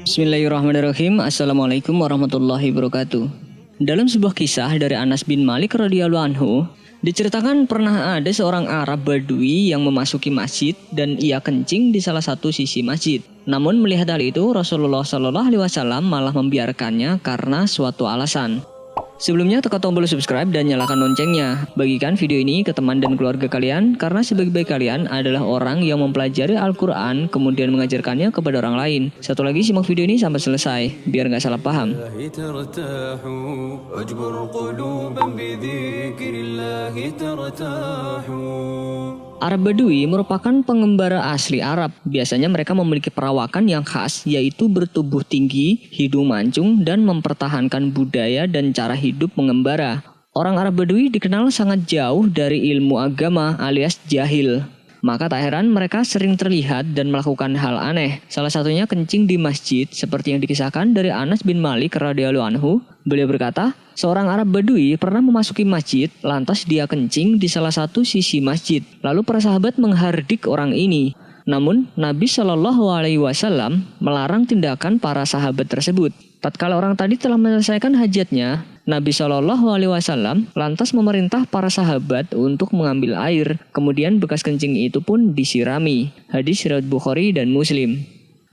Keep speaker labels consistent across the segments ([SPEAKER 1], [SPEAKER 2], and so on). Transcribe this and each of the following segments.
[SPEAKER 1] Bismillahirrahmanirrahim. Assalamualaikum warahmatullahi wabarakatuh. Dalam sebuah kisah dari Anas bin Malik radhiyallahu anhu, diceritakan pernah ada seorang Arab Badui yang memasuki masjid dan ia kencing di salah satu sisi masjid. Namun melihat hal itu, Rasulullah SAW malah membiarkannya karena suatu alasan. Sebelumnya tekan tombol subscribe dan nyalakan loncengnya. Bagikan video ini ke teman dan keluarga kalian karena sebaik-baik kalian adalah orang yang mempelajari Al-Quran kemudian mengajarkannya kepada orang lain. Satu lagi, simak video ini sampai selesai biar nggak salah paham. Arab Badui merupakan pengembara asli Arab. Biasanya mereka memiliki perawakan yang khas, yaitu bertubuh tinggi, hidung mancung, dan mempertahankan budaya dan cara hidup mengembara. Orang Arab Badui dikenal sangat jauh dari ilmu agama alias jahil. Maka tak heran mereka sering terlihat dan melakukan hal aneh. Salah satunya kencing di masjid, seperti yang dikisahkan dari Anas bin Malik radhiyallahu anhu. Beliau berkata, seorang Arab Badui pernah memasuki masjid, lantas dia kencing di salah satu sisi masjid. Lalu para sahabat menghardik orang ini. Namun Nabi SAW melarang tindakan para sahabat tersebut. Tatkala orang tadi telah menyelesaikan hajatnya, Nabi SAW lantas memerintah para sahabat untuk mengambil air. Kemudian bekas kencing itu pun disirami. Hadis riwayat Bukhari dan Muslim.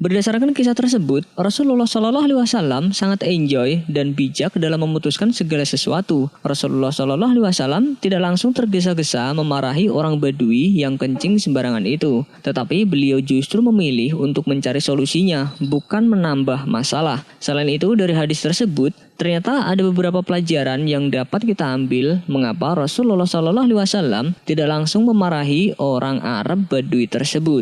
[SPEAKER 1] Berdasarkan kisah tersebut, Rasulullah SAW sangat enjoy dan bijak dalam memutuskan segala sesuatu. Rasulullah SAW tidak langsung tergesa-gesa memarahi orang Badui yang kencing sembarangan itu. Tetapi beliau justru memilih untuk mencari solusinya, bukan menambah masalah. Selain itu, dari hadis tersebut, ternyata ada beberapa pelajaran yang dapat kita ambil mengapa Rasulullah SAW tidak langsung memarahi orang Arab Badui tersebut.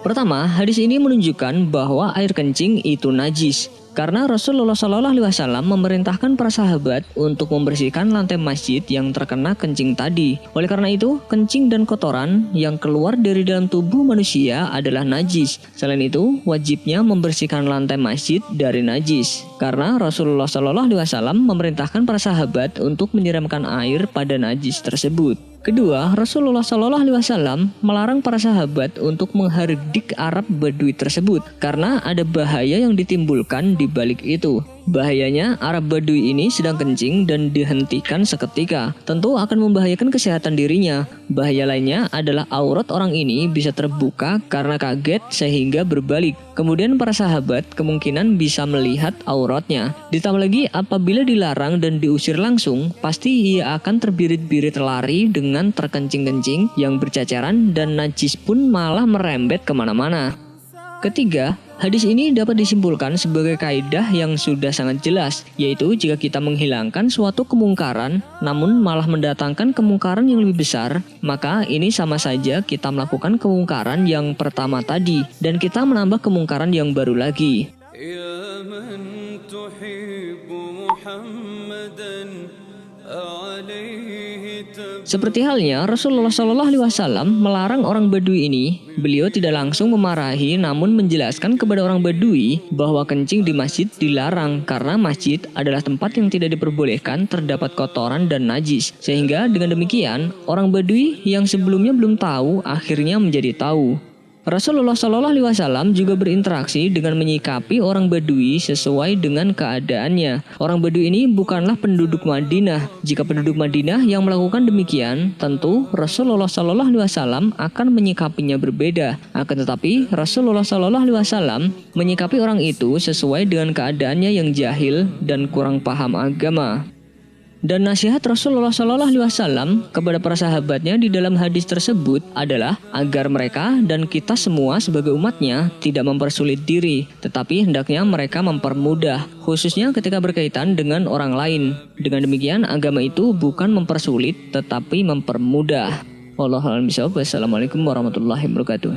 [SPEAKER 1] Pertama, hadis ini menunjukkan bahwa air kencing itu najis. Karena Rasulullah SAW memerintahkan para sahabat untuk membersihkan lantai masjid yang terkena kencing tadi. Oleh karena itu, kencing dan kotoran yang keluar dari dalam tubuh manusia adalah najis. Selain itu, wajibnya membersihkan lantai masjid dari najis. Karena Rasulullah SAW memerintahkan para sahabat untuk menyiramkan air pada najis tersebut. Kedua, Rasulullah SAW melarang para sahabat untuk menghardik Arab Badui tersebut karena ada bahaya yang ditimbulkan di balik itu. Bahayanya, Arab Badui ini sedang kencing dan dihentikan seketika. Tentu akan membahayakan kesehatan dirinya. Bahaya lainnya adalah aurat orang ini bisa terbuka karena kaget sehingga berbalik. Kemudian para sahabat kemungkinan bisa melihat auratnya. Ditambah lagi, apabila dilarang dan diusir langsung, pasti ia akan terbirit-birit lari dengan terkencing-kencing yang berceceran dan najis pun malah merembet kemana-mana. Ketiga, hadis ini dapat disimpulkan sebagai kaidah yang sudah sangat jelas, yaitu jika kita menghilangkan suatu kemungkaran namun malah mendatangkan kemungkaran yang lebih besar, maka ini sama saja kita melakukan kemungkaran yang pertama tadi dan kita menambah kemungkaran yang baru lagi. Seperti halnya Rasulullah SAW melarang orang Badui ini, beliau tidak langsung memarahi namun menjelaskan kepada orang Badui bahwa kencing di masjid dilarang karena masjid adalah tempat yang tidak diperbolehkan terdapat kotoran dan najis. Sehingga dengan demikian orang Badui yang sebelumnya belum tahu akhirnya menjadi tahu. Rasulullah SAW juga berinteraksi dengan menyikapi orang Badui sesuai dengan keadaannya. Orang Badui ini bukanlah penduduk Madinah. Jika penduduk Madinah yang melakukan demikian, tentu Rasulullah SAW akan menyikapinya berbeda. Akan tetapi Rasulullah SAW menyikapi orang itu sesuai dengan keadaannya yang jahil dan kurang paham agama. Dan nasihat Rasulullah SAW kepada para sahabatnya di dalam hadis tersebut adalah agar mereka dan kita semua sebagai umatnya tidak mempersulit diri, tetapi hendaknya mereka mempermudah, khususnya ketika berkaitan dengan orang lain. Dengan demikian agama itu bukan mempersulit tetapi mempermudah. Wallahu a'lam bishawab. Wassalamualaikum warahmatullahi wabarakatuh.